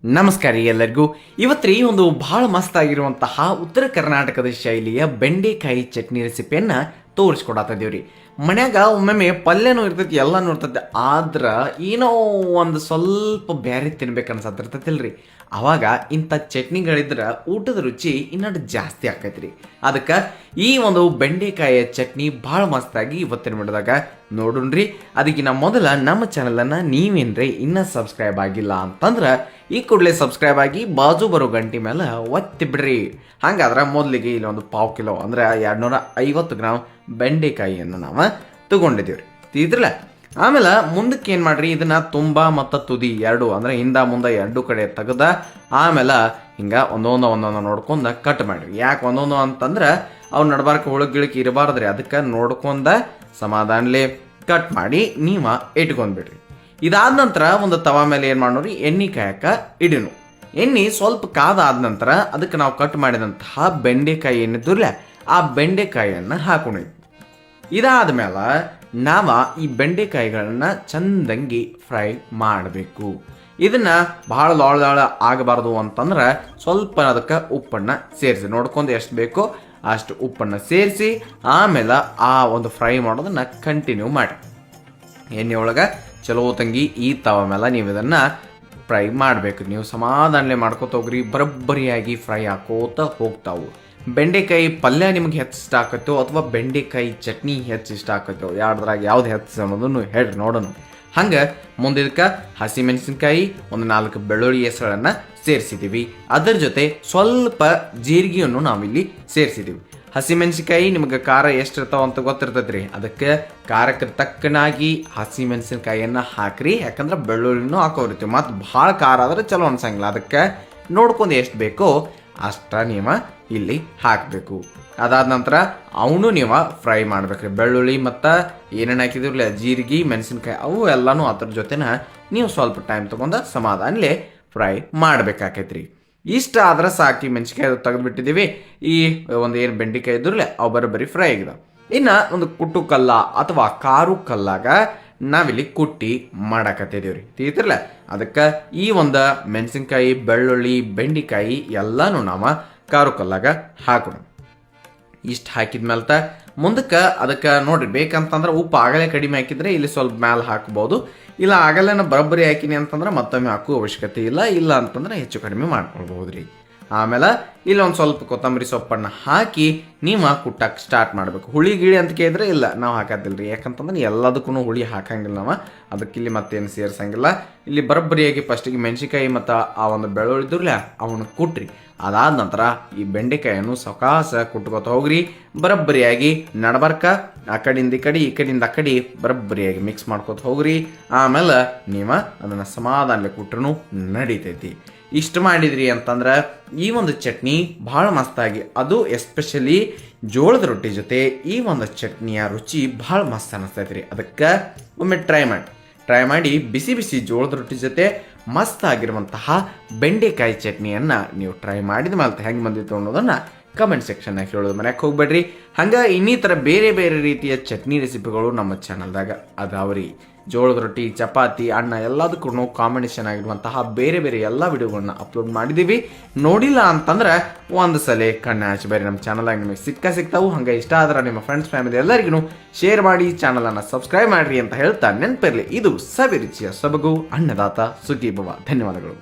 ನಮಸ್ಕಾರ ಎಲ್ಲರಿಗೂ. ಇವತ್ತು ಒಂದು ಬಹಳ ಮಸ್ತ್ ಆಗಿರುವಂತಹ ಉತ್ತರ ಕರ್ನಾಟಕದ ಶೈಲಿಯ ಬೆಂಡೆಕಾಯಿ ಚಟ್ನಿ ರೆಸಿಪಿಯನ್ನು ತೋರಿಸ್ಕೊಡತ್ತಿದ್ದೀವ್ರಿ. ಮನ್ಯಾಗ ಒಮ್ಮೊಮ್ಮೆ ಪಲ್ಯನೂ ಇರ್ತೈತಿ, ಎಲ್ಲನೂ ಇರ್ತೈತಿ, ಆದ್ರೆ ಏನೋ ಒಂದು ಸ್ವಲ್ಪ ಬೇರೆ ತಿನ್ಬೇಕು ಅನ್ಸತ್ತಿರ್ತೈತಿಲ್ರಿ. ಅವಾಗ ಇಂಥ ಚಟ್ನಿಗಳಿದ್ರೆ ಊಟದ ರುಚಿ ಇನ್ನಷ್ಟು ಜಾಸ್ತಿ ಆಕೈತ್ರಿ. ಅದಕ್ಕೆ ಈ ಒಂದು ಬೆಂಡೆಕಾಯಿಯ ಚಟ್ನಿ ಭಾಳ ಮಸ್ತಾಗಿ ಇವತ್ತಿನ ವಿಡಿಯೋದಾಗ ನೋಡೋಣ್ರಿ. ಅದಕ್ಕಿಂತ ಮೊದಲ ನಮ್ಮ ಚಾನಲನ್ನು ನೀವೇನ್ರಿ ಇನ್ನೂ ಸಬ್ಸ್ಕ್ರೈಬ್ ಆಗಿಲ್ಲ ಅಂತಂದ್ರೆ ಈ ಕೂಡಲೇ ಸಬ್ಸ್ಕ್ರೈಬ್ ಆಗಿ ಬಾಜು ಬರೋ ಗಂಟೆ ಮೇಲೆ ಒತ್ತಿ ಬಿಡ್ರಿ. ಹಾಗಾದ್ರೆ ಮೊದಲಿಗೆ ಇಲ್ಲಿ ಒಂದು ಪಾವು ಕಿಲೋ ಅಂದರೆ 250 ಗ್ರಾಮ್ ಬೆಂಡೆಕಾಯಿಯನ್ನು ನಾವು ತಗೊಂಡಿದ್ದೀವ್ರಿ. ತಿಳಿದ್ರಲ್ಲ. ಆಮೇಲೆ ಮುಂದಕ್ಕೆ ಏನು ಮಾಡ್ರಿ, ಇದನ್ನ ತುಂಬ ಮತ್ತು ತುದಿ ಎರಡು ಅಂದರೆ ಹಿಂದ ಮುಂದೆ ಎರಡು ಕಡೆ ತೆಗೆದ ಆಮೇಲೆ ಹಿಂಗೆ ಒಂದೊಂದು ನೋಡ್ಕೊಂಡ ಕಟ್ ಮಾಡಿರಿ. ಯಾಕೆ ಒಂದೊಂದು ಅಂತಂದ್ರೆ ಅವು ನಡ್ಬಾರ್ಕ ಹುಳುಗಿಳಕ್ಕೆ ಇರಬಾರ್ದ್ರಿ. ಅದಕ್ಕೆ ನೋಡ್ಕೊಂಡ ಸಮಾಧಾನಲೆ ಕಟ್ ಮಾಡಿ ನೀವು ಇಟ್ಕೊಂಡ್ಬಿಡ್ರಿ. ಇದಾದ ನಂತರ ಒಂದು ತವಾ ಮೇಲೆ ಏನು ಮಾಡೋರಿ, ಎಣ್ಣೆ ಕಾಯಕ ಇಡಿನು. ಎಣ್ಣೆ ಸ್ವಲ್ಪ ಕಾದಾದ ನಂತರ ಅದಕ್ಕೆ ನಾವು ಕಟ್ ಮಾಡಿದಂತಹ ಬೆಂಡೆಕಾಯಿ ಏನಿದ್ರಲ್ಲ ಆ ಬೆಂಡೆಕಾಯಿಯನ್ನು ಹಾಕೊಂಡಿದ್ವಿ. ಇದಾದ ಮೇಲೆ ನಾವು ಈ ಬೆಂಡೆಕಾಯಿಗಳನ್ನ ಚಂದಂಗಿ ಫ್ರೈ ಮಾಡಬೇಕು. ಇದನ್ನ ಬಹಳ ಲಾಳ ಆಗಬಾರ್ದು ಅಂತಂದ್ರೆ ಸ್ವಲ್ಪ ಅದಕ್ಕೆ ಉಪ್ಪನ್ನು ಸೇರಿಸಿ ನೋಡ್ಕೊಂಡು ಎಷ್ಟು ಬೇಕೋ ಅಷ್ಟು ಉಪ್ಪನ್ನು ಸೇರಿಸಿ ಆಮೇಲೆ ಆ ಒಂದು ಫ್ರೈ ಮಾಡೋದನ್ನ ಕಂಟಿನ್ಯೂ ಮಾಡಿ. ಎಣ್ಣೆ ಒಳಗೆ ಚಲೋ ತಂಗಿ ಈ ತವ ಮೇಲೆ ನೀವು ಇದನ್ನು ಫ್ರೈ ಮಾಡಬೇಕು. ನೀವು ಸಮಾಧಾನಲೆ ಮಾಡ್ಕೋತ ಹೋಗ್ರಿ, ಬರೋಬ್ಬರಿಯಾಗಿ ಫ್ರೈ ಹಾಕೋತ ಹೋಗ್ತಾವು. ಬೆಂಡೆಕಾಯಿ ಪಲ್ಯ ನಿಮ್ಗೆ ಹೆಚ್ಚು ಇಷ್ಟ ಆಕತ್ತೋ ಅಥವಾ ಬೆಂಡೆಕಾಯಿ ಚಟ್ನಿ ಹೆಚ್ಚು ಇಷ್ಟ ಆಕತ್ತೋ, ಎರಡರಾಗ ಯಾವ್ದು ಹೆಚ್ಚು ಅನ್ನೋದನ್ನು ಹೇಳ್ರಿ ನೋಡೋಣ. ಹಂಗೆ ಮುಂದಿದಕ್ಕೆ ಹಸಿಮೆಣಸಿನ್ಕಾಯಿ ಒಂದು 4 ಬೆಳ್ಳುಳ್ಳಿ ಹೆಸರನ್ನು ಸೇರಿಸಿದ್ದೀವಿ. ಅದರ ಜೊತೆ ಸ್ವಲ್ಪ ಜೀರಿಗೆಯನ್ನು ನಾವಿಲ್ಲಿ ಸೇರಿಸಿದ್ದೀವಿ. ಹಸಿಮೆಣಸಿನ್ಕಾಯಿ ನಿಮ್ಗೆ ಖಾರ ಎಷ್ಟಿರ್ತಾವ ಅಂತ ಗೊತ್ತಿರ್ತೈತ್ರಿ. ಅದಕ್ಕೆ ಖಾರಕ್ಕೆ ತಕ್ಕನಾಗಿ ಹಸಿಮೆಣಸಿನ್ಕಾಯಿಯನ್ನು ಹಾಕ್ರಿ. ಯಾಕಂದ್ರೆ ಬೆಳ್ಳುಳ್ಳಿನೂ ಹಾಕೋರಿರ್ತೀವಿ, ಮತ್ತು ಭಾಳ ಖಾರ ಆದ್ರೆ ಚಲೋ ಅನ್ಸಂಗಿಲ್ಲ. ಅದಕ್ಕೆ ನೋಡ್ಕೊಂಡು ಎಷ್ಟು ಬೇಕೋ ಅಷ್ಟ ನೀವು ಇಲ್ಲಿ ಹಾಕಬೇಕು. ಅದಾದ ನಂತರ ಅವನು ನೀವು ಫ್ರೈ ಮಾಡ್ಬೇಕ್ರಿ. ಬೆಳ್ಳುಳ್ಳಿ ಮತ್ತು ಏನೇನು ಹಾಕಿದಿರಲಿಲ್ಲ, ಜೀರಿಗೆ, ಮೆಣಸಿನ್ಕಾಯಿ ಅವು ಎಲ್ಲನೂ ಅದ್ರ ಜೊತೆನ ನೀವು ಸ್ವಲ್ಪ ಟೈಮ್ ತೊಗೊಂಡು ಸಮಾಧಾನಲೆ ಫ್ರೈ ಮಾಡ್ಬೇಕಾಕೈತ್ರಿ. ಇಷ್ಟ ಆದ್ರೆ ಸಾಕಿ. ಮೆಣಸಿನ್ಕಾಯಿ ತೆಗೆದುಬಿಟ್ಟಿದ್ದೀವಿ. ಈ ಒಂದು ಏನು ಬೆಂಡೆಕಾಯಿ ಇದ್ರಲ್ಲ ಅವು ಬರೋಬ್ಬರಿ ಫ್ರೈ ಆಗಿದಾವೆ. ಇನ್ನು ಒಂದು ಕುಟ್ಟು ಕಲ್ಲ ಅಥವಾ ಕಾರು ಕಲ್ಲಾಗ ನಾವಿಲ್ಲಿ ಕುಟ್ಟಿ ಮಾಡಾಕತ್ತಿದ್ದೀವಿ ರೀ. ತಿಳಿತಿರಲ್ಲ. ಅದಕ್ಕೆ ಈ ಒಂದು ಮೆಣಸಿನ್ಕಾಯಿ, ಬೆಳ್ಳುಳ್ಳಿ, ಬೆಂಡೆಕಾಯಿ ಎಲ್ಲನೂ ನಾವು ಕಾರು ಕಲ್ಲಾಗ ಹಾಕೋಣ. ಇಷ್ಟು ಹಾಕಿದ್ಮೇಲೆ ಮುಂದಕ್ಕೆ ಅದಕ್ಕೆ ನೋಡ್ರಿ, ಬೇಕಂತಂದ್ರೆ ಉಪ್ಪು ಆಗಲೇ ಕಡಿಮೆ ಹಾಕಿದ್ರೆ ಇಲ್ಲಿ ಸ್ವಲ್ಪ ಮ್ಯಾಲೆ ಹಾಕ್ಬೋದು. ಇಲ್ಲ ಆಗಲೇ ಬರೋಬ್ಬರಿ ಹಾಕಿನಿ ಅಂತಂದ್ರೆ ಮತ್ತೊಮ್ಮೆ ಹಾಕೋ ಅವಶ್ಯಕತೆ ಇಲ್ಲ ಅಂತಂದ್ರೆ ಹೆಚ್ಚು ಕಡಿಮೆ ಮಾಡ್ಕೊಳ್ಬಹುದು ರೀ. ಆಮೇಲೆ ಇಲ್ಲಿ ಒಂದು ಸ್ವಲ್ಪ ಕೊತ್ತಂಬರಿ ಸೊಪ್ಪನ್ನು ಹಾಕಿ ನೀವು ಕುಟ್ಟಕ್ಕೆ ಸ್ಟಾರ್ಟ್ ಮಾಡಬೇಕು. ಹುಳಿ ಗಿಳಿ ಅಂತ ಕೇಳಿದ್ರೆ ಇಲ್ಲ ನಾವು ಹಾಕೋದಿಲ್ಲ ರೀ. ಯಾಕಂತಂದ್ರೆ ಎಲ್ಲದಕ್ಕೂ ಹುಳಿ ಹಾಕಂಗಿಲ್ಲ ನಾವು. ಅದಕ್ಕೆ ಇಲ್ಲಿ ಮತ್ತೇನು ಸೇರ್ಸಂಗಿಲ್ಲ. ಇಲ್ಲಿ ಬರೋಬ್ಬರಿಯಾಗಿ ಫಸ್ಟಿಗೆ ಮೆಣಸಿನ್ಕಾಯಿ ಮತ್ತು ಆ ಒಂದು ಬೆಳ್ಳುಳ್ಳಿ ಇದ್ರಲ್ಲ ಅವನ್ನ ಕುಟ್ರಿ. ಅದಾದ ನಂತರ ಈ ಬೆಂಡೆಕಾಯನ್ನು ಸಕಾಸ ಕುಟ್ಕೋತ ಹೋಗ್ರಿ. ಬರೋಬ್ಬರಿಯಾಗಿ ನಡಬರ್ಕ ಆ ಕಡೆಯಿಂದ ಈ ಕಡೆ ಈ ಕಡೆಯಿಂದ ಆ ಕಡೆ ಬರೋಬ್ಬರಿಯಾಗಿ ಮಿಕ್ಸ್ ಮಾಡ್ಕೋತ ಹೋಗ್ರಿ. ಆಮೇಲೆ ನೀವು ಅದನ್ನು ಸಮಾಧಾನಲೆ ಕುಟ್ರೂ ನಡೀತೈತಿ. ಇಷ್ಟು ಮಾಡಿದ್ರಿ ಅಂತಂದ್ರೆ ಈ ಒಂದು ಚಟ್ನಿ ಭಾಳ ಮಸ್ತಾಗಿ, ಅದು ಎಸ್ಪೆಷಲಿ ಜೋಳದ ರೊಟ್ಟಿ ಜೊತೆ ಈ ಒಂದು ಚಟ್ನಿಯ ರುಚಿ ಭಾಳ ಮಸ್ತ್ ಅನ್ನಿಸ್ತೈತ್ರಿ. ಅದಕ್ಕೆ ಒಮ್ಮೆ ಟ್ರೈ ಮಾಡಿ ಬಿಸಿ ಬಿಸಿ ಜೋಳದ ರೊಟ್ಟಿ ಜೊತೆ ಮಸ್ತ್ ಆಗಿರುವಂತಹ ಬೆಂಡೆಕಾಯಿ ಚಟ್ನಿಯನ್ನು ನೀವು ಟ್ರೈ ಮಾಡಿದ ಮೇಲೆ ಹೆಂಗೆ ಬಂದಿತ್ತು ಅನ್ನೋದನ್ನು ಕಮೆಂಟ್ ಸೆಕ್ಷನ್ನಾಗ ಹೇಳೋದು ಮನೆಗೆ ಹೋಗ್ಬೇಡ್ರಿ. ಹಂಗೆ ಇನ್ನಿತರ ಬೇರೆ ಬೇರೆ ರೀತಿಯ ಚಟ್ನಿ ರೆಸಿಪಿಗಳು ನಮ್ಮ ಚಾನಲ್ದಾಗ ಅದಾವ್ರಿ. ಜೋಳದ ರೊಟ್ಟಿ, ಚಪಾತಿ, ಅನ್ನ ಎಲ್ಲದಕ್ಕೂ ಕಾಂಬಿನೇಷನ್ ಆಗಿರುವಂತಹ ಬೇರೆ ಬೇರೆ ಎಲ್ಲ ವಿಡಿಯೋಗಳನ್ನ ಅಪ್ಲೋಡ್ ಮಾಡಿದ್ದೀವಿ. ನೋಡಿಲ್ಲ ಅಂತಂದ್ರೆ ಒಂದು ಸಲ ಕಣ್ಣು ಹಚ್ಚಿ ಬೇರೆ ನಮ್ಮ ಚಾನಲಾಗ ನಿಮಗೆ ಸಿಗ್ತಾವು. ಹಂಗೆ ಇಷ್ಟ ಆದ್ರೆ ನಿಮ್ಮ ಫ್ರೆಂಡ್ಸ್ ಫ್ಯಾಮಿಲಿ ಎಲ್ಲರಿಗೂ ಶೇರ್ ಮಾಡಿ, ಚಾನಲನ್ನು ಸಬ್ಸ್ಕ್ರೈಬ್ ಮಾಡಿರಿ ಅಂತ ಹೇಳ್ತಾ ನೆನಪಿರಲಿ, ಇದು ಸವಿರುಚಿಯ ಸೊಬಗು ಅನ್ನದಾತ ಸುಖೀಭವ. ಧನ್ಯವಾದಗಳು.